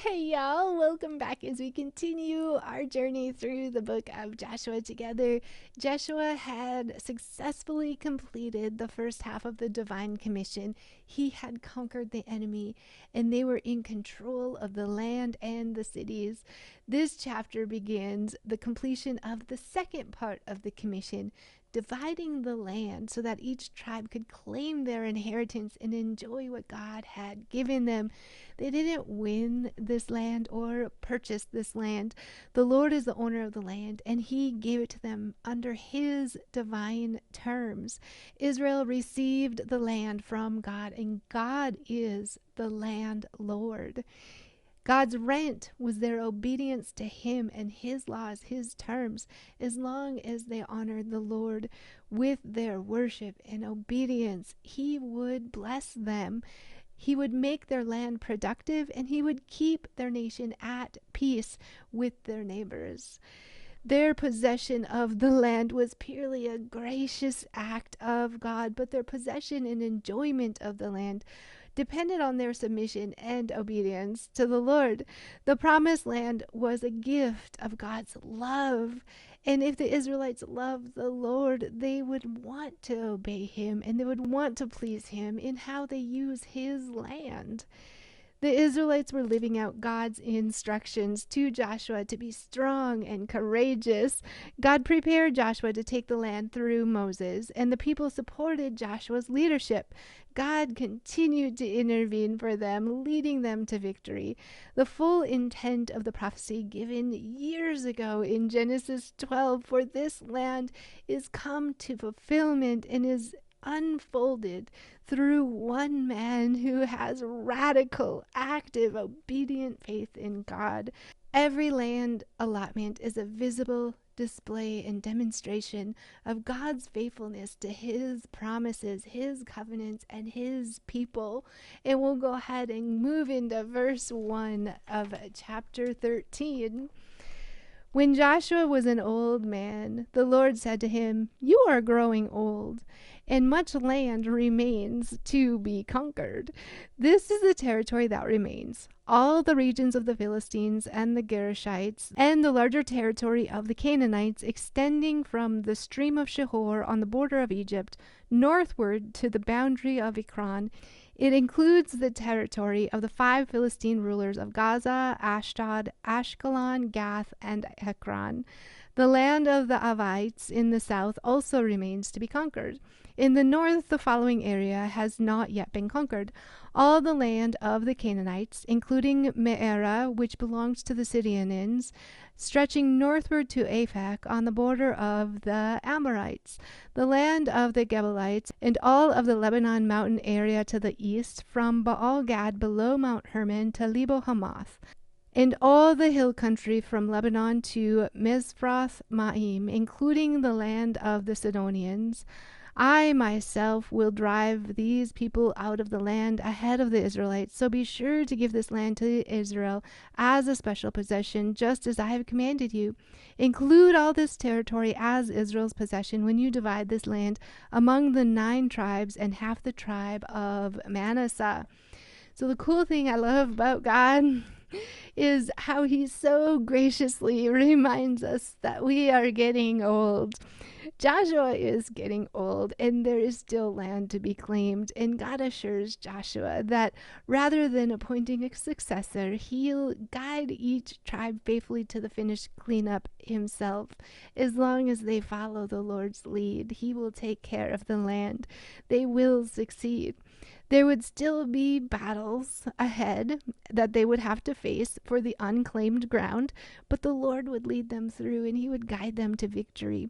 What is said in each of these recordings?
Hey y'all, welcome back as we continue our journey through the book of Joshua together. Joshua had successfully completed the first half of the divine commission. He had conquered the enemy and they were in control of the land and the cities. This chapter begins the completion of the second part of the commission, dividing the land so that each tribe could claim their inheritance and enjoy what God had given them. They didn't win this land or purchase this land. The Lord is the owner of the land, and He gave it to them under His divine terms. Israel received the land from God, and God is the landlord. God's rent was their obedience to Him and His laws, His terms. As long as they honored the Lord with their worship and obedience, He would bless them. He would make their land productive, and He would keep their nation at peace with their neighbors. Their possession of the land was purely a gracious act of God, but their possession and enjoyment of the land depended on their submission and obedience to the Lord. The promised land was a gift of God's love. And if the Israelites loved the Lord, they would want to obey Him and they would want to please Him in how they use His land. The Israelites were living out God's instructions to Joshua to be strong and courageous. God prepared Joshua to take the land through Moses, and the people supported Joshua's leadership. God continued to intervene for them, leading them to victory. The full intent of the prophecy given years ago in Genesis 12 for this land is come to fulfillment and is unfolded through one man who has radical, active, obedient faith in God. Every land allotment is a visible display and demonstration of God's faithfulness to His promises, His covenants, and His people. And we'll go ahead and move into verse 1 of chapter 13. When Joshua was an old man, the Lord said to him, "You are growing old, and much land remains to be conquered. This is the territory that remains: all the regions of the Philistines and the Gerishites, and the larger territory of the Canaanites, extending from the stream of Shihor on the border of Egypt northward to the boundary of Ekron. It includes the territory of the 5 Philistine rulers of Gaza, Ashdod, Ashkelon, Gath, and Ekron. The land of the Avites in the south also remains to be conquered. In the north, the following area has not yet been conquered: all the land of the Canaanites, including Me'era, which belongs to the Sidonians, stretching northward to Aphek on the border of the Amorites, the land of the Gebalites, and all of the Lebanon mountain area to the east, from Baal-Gad below Mount Hermon to Lebo-Hamath, and all the hill country from Lebanon to Mizrath-Maim, including the land of the Sidonians. I myself will drive these people out of the land ahead of the Israelites, so be sure to give this land to Israel as a special possession, just as I have commanded you. Include all this territory as Israel's possession when you divide this land among the 9 tribes and half the tribe of Manasseh." So the cool thing I love about God is how He so graciously reminds us that we are getting old. Joshua is getting old, and there is still land to be claimed, and God assures Joshua that rather than appointing a successor, He'll guide each tribe faithfully to the finished cleanup Himself. As long as they follow the Lord's lead, He will take care of the land. They will succeed. There would still be battles ahead that they would have to face for the unclaimed ground, but the Lord would lead them through and He would guide them to victory.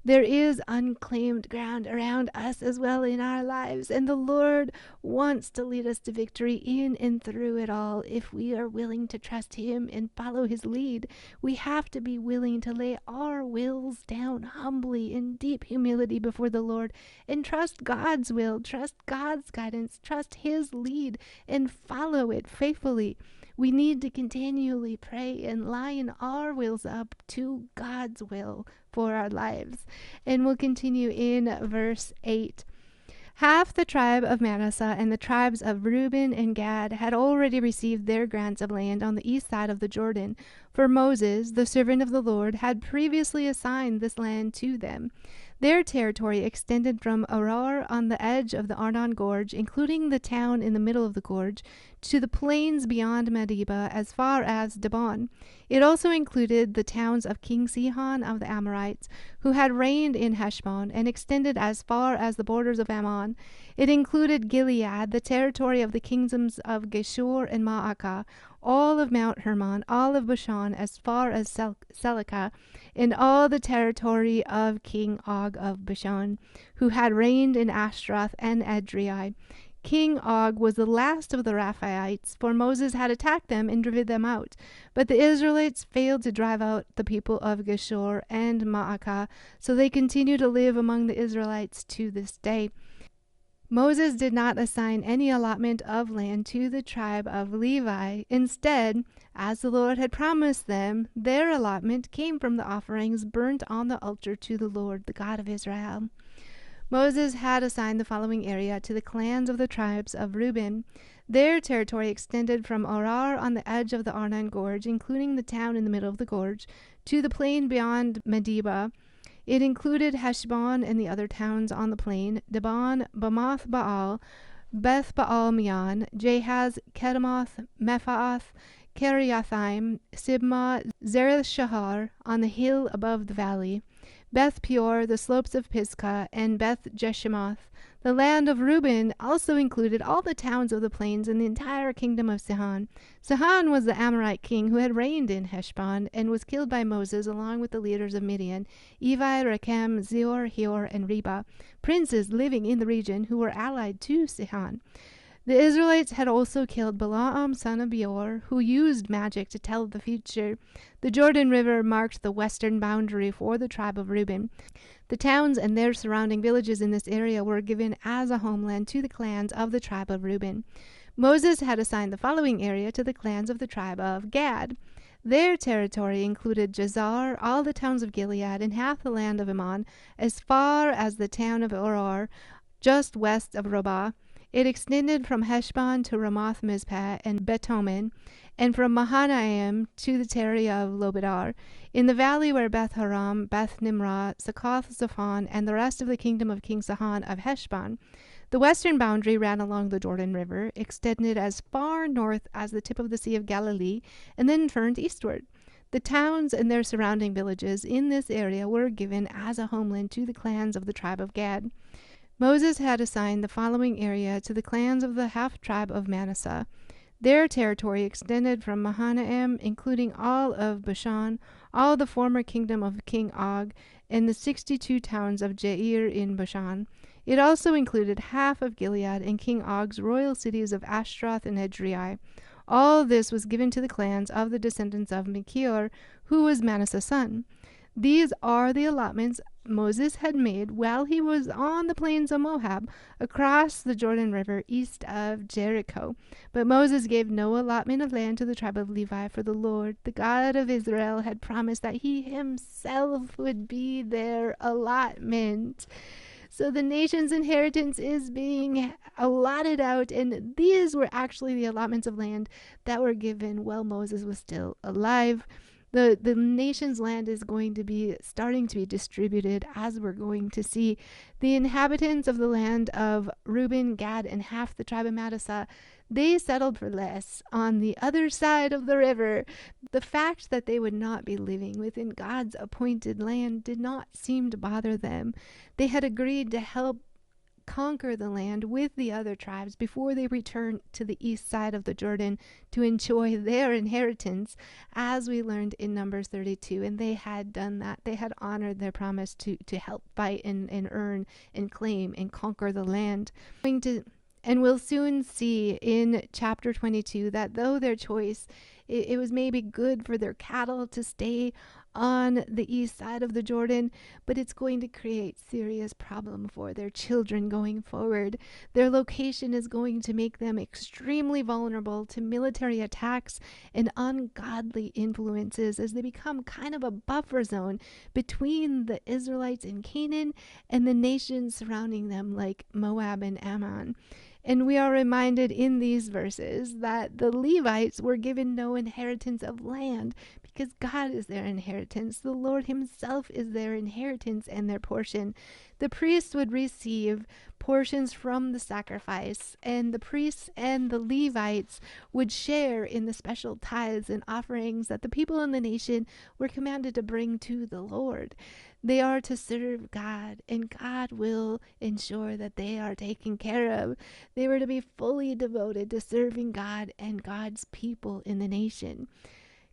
There is unclaimed ground around us as well in our lives, and the Lord wants to lead us to victory in and through it all if we are willing to trust Him and follow His lead. We have to be willing to lay our wills down humbly in deep humility before the Lord and trust God's will, trust God's guidance, trust His lead, and follow it faithfully. We need to continually pray and line our wills up to God's will for our lives. And we'll continue in verse 8. Half the tribe of Manasseh and the tribes of Reuben and Gad had already received their grants of land on the east side of the Jordan, for Moses, the servant of the Lord, had previously assigned this land to them. Their territory extended from Aroer on the edge of the Arnon Gorge, including the town in the middle of the gorge, to the plains beyond Medeba as far as Dibon. It also included the towns of King Sihon of the Amorites, who had reigned in Heshbon, and extended as far as the borders of Ammon. It included Gilead, the territory of the kingdoms of Geshur and Maacah, all of Mount Hermon, all of Bashan as far as Selecah, and all the territory of King Og of Bashan, who had reigned in Ashtaroth and Edrei. King Og was the last of the Rephaites, for Moses had attacked them and driven them out. But the Israelites failed to drive out the people of Geshur and Maacah, so they continue to live among the Israelites to this day. Moses did not assign any allotment of land to the tribe of Levi. Instead, as the Lord had promised them, their allotment came from the offerings burnt on the altar to the Lord, the God of Israel. Moses had assigned the following area to the clans of the tribes of Reuben. Their territory extended from Aroer on the edge of the Arnon Gorge, including the town in the middle of the gorge, to the plain beyond Medeba. It included Heshbon and the other towns on the plain, Dibon, Bamoth Baal, Beth Baal Meon, Jahaz, Kedemoth, Mephaath, Kiriathaim, Sibmah, Zereth Shahar, on the hill above the valley, Beth Peor, the slopes of Pisgah, and Beth Jeshimoth. The land of Reuben also included all the towns of the plains and the entire kingdom of Sihon. Sihon was the Amorite king who had reigned in Heshbon and was killed by Moses along with the leaders of Midian, Evi, Rechem, Zior, Heor, and Reba, princes living in the region who were allied to Sihon. The Israelites had also killed Balaam, son of Beor, who used magic to tell the future. The Jordan River marked the western boundary for the tribe of Reuben. The towns and their surrounding villages in this area were given as a homeland to the clans of the tribe of Reuben. Moses had assigned the following area to the clans of the tribe of Gad. Their territory included Jazer, all the towns of Gilead, and half the land of Ammon, as far as the town of Aroer, just west of Rabbah. It extended from Heshbon to Ramoth Mizpeh and Betomen, and from Mahanaim to the territory of Lobedar. In the valley were Beth Haram, Beth Nimrah, Succoth, Zaphon, and the rest of the kingdom of King Sihon of Heshbon. The western boundary ran along the Jordan River, extended as far north as the tip of the Sea of Galilee, and then turned eastward. The towns and their surrounding villages in this area were given as a homeland to the clans of the tribe of Gad. Moses had assigned the following area to the clans of the half-tribe of Manasseh. Their territory extended from Mahanaim, including all of Bashan, all the former kingdom of King Og, and the 62 towns of Jair in Bashan. It also included half of Gilead and King Og's royal cities of Ashtaroth and Edrei. All this was given to the clans of the descendants of Machir, who was Manasseh's son. These are the allotments Moses had made while he was on the plains of Moab, across the Jordan River east of Jericho. But Moses gave no allotment of land to the tribe of Levi, for the Lord, the God of Israel, had promised that he himself would be their allotment. So the nation's inheritance is being allotted out, and these were actually the allotments of land that were given while Moses was still alive. The nation's land is going to be starting to be distributed, as we're going to see. The inhabitants of the land of Reuben, Gad, and half the tribe of Manasseh, they settled for less on the other side of the river. The fact that they would not be living within God's appointed land did not seem to bother them. They had agreed to help conquer the land with the other tribes before they returned to the east side of the Jordan to enjoy their inheritance, as we learned in Numbers 32. And they had done that. They had honored their promise to help fight and earn and claim and conquer the land. And we'll soon see in chapter 22 that though their choice, it was maybe good for their cattle to stay on the east side of the Jordan, but it's going to create serious problem for their children going forward. Their location is going to make them extremely vulnerable to military attacks and ungodly influences as they become kind of a buffer zone between the Israelites in Canaan and the nations surrounding them like Moab and Ammon. And we are reminded in these verses that the Levites were given no inheritance of land because God is their inheritance. The Lord himself is their inheritance and their portion. The priests would receive portions from the sacrifice, and the priests and the Levites would share in the special tithes and offerings that the people in the nation were commanded to bring to the Lord. They are to serve God, and God will ensure that they are taken care of. They were to be fully devoted to serving God and God's people in the nation.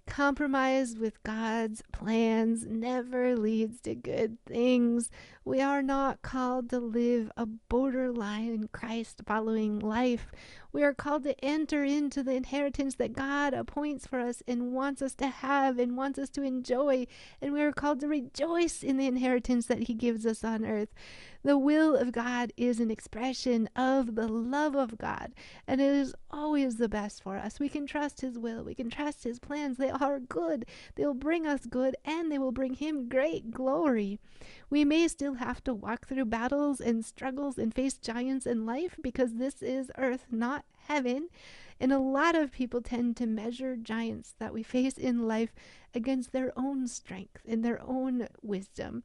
Compromise with God's plans never leads to good things. We are not called to live a borderline Christ following life. We are called to enter into the inheritance that God appoints for us and wants us to have and wants us to enjoy. And we are called to rejoice in the inheritance that he gives us on earth. The will of God is an expression of the love of God, and it is always the best for us. We can trust his will. We can trust his plans. They are good. They will bring us good, and they will bring him great glory. We may still have to walk through battles and struggles and face giants in life because this is earth, not heaven. And a lot of people tend to measure giants that we face in life against their own strength and their own wisdom.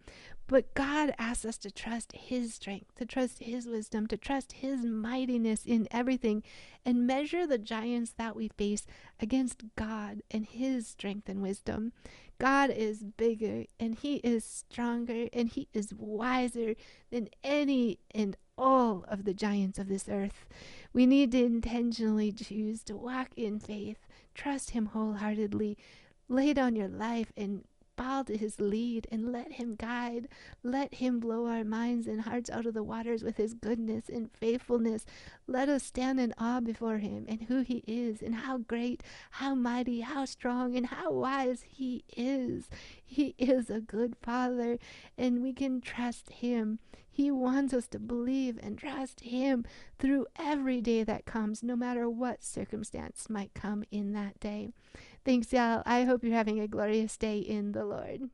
But God asks us to trust his strength, to trust his wisdom, to trust his mightiness in everything, and measure the giants that we face against God and his strength and wisdom. God is bigger, and he is stronger, and he is wiser than any and all of the giants of this earth. We need to intentionally choose to walk in faith, trust him wholeheartedly, lay down your life and bow to his lead and let him guide. Let him blow our minds and hearts out of the waters with his goodness and faithfulness. Let us stand in awe before him and who he is and how great, how mighty, how strong, and how wise he is. He is a good father, and we can trust him. He wants us to believe and trust him through every day that comes, no matter what circumstance might come in that day. Thanks, y'all. I hope you're having a glorious day in the Lord.